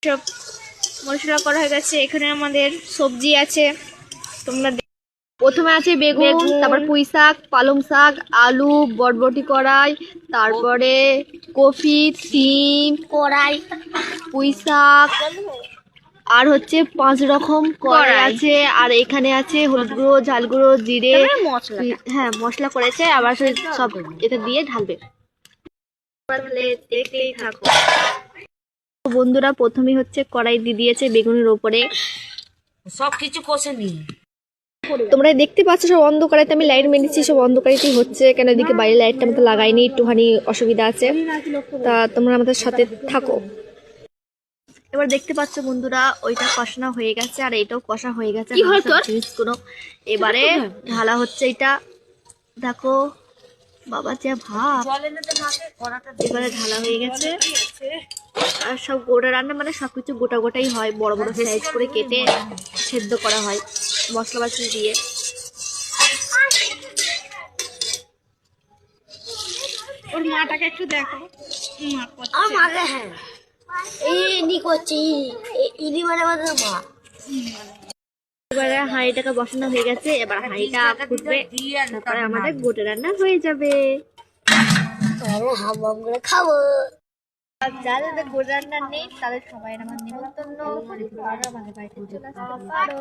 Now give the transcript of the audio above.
সব মশলা করা হয়ে গেছে। এখানে আমাদের সবজি আছে, তোমরা প্রথমে আছে বেগুন, তারপর পুঁই শাক, পালং শাক, আলু, বরবটি কড়াই, তারপরে কফি, সিম কড়াই, পুঁই শাক, আর হচ্ছে 5 রকম কড়াই আছে। আর এখানে আছে হলুদ গুঁড়ো, ঝাল গুঁড়ো, জিরে, হ্যাঁ মশলা করেছে। আবার সব এটা দিয়ে ঢালবে। দেখতেই থাকো। বন্ধুরা প্রথমে হচ্ছে কড়াই দিয়ে দিয়েছে বেগুনের ওপরে, সবকিছু কষে নি। তোমরা দেখতে পাচ্ছ সব অন্ধকারেতে আমি লাইট মেরেছি, সব অন্ধকারেতেই হচ্ছে, কেন এদিকে বাইরে লাইটটা মতো লাগাইনি, একটুখানি অসুবিধা আছে। তা তোমরা আমাদের সাথে থাকো। এবার দেখতে পাচ্ছ বন্ধুরা ওইটা কষানো হয়ে গেছে আর এইটাও কষা হয়ে গেছে জিনিসগুলো। এবারে ঢালা হচ্ছে এটা, দেখো বাবা যা ভাব। এবারে ঢালা হয়ে গেছে। আর সব গোটা রান্না মানে সবকিছু গোটা গোটাই হয়, বড় বড় সাইজ করে কেটে সেদ্ধ করা হয় মশলাপাতি দিয়ে। ওর মাটাকে একটু দেখো, হ্যাঁ এই করছি ইনি মানে আমাদের মা। এবারে হাঁড়িটাকে বসানো হয়ে গেছে, এবার হাঁড়িটা ফুটবে, তারপরে আমাদের গোটা রান্না হয়ে যাবে। হাম করে খাবো। আর যাদের গোটা রান্না নেই তাদের সবাই আমার নিমন্ত্রণ, আমাদের বাড়িতে চলে আসতে পারো।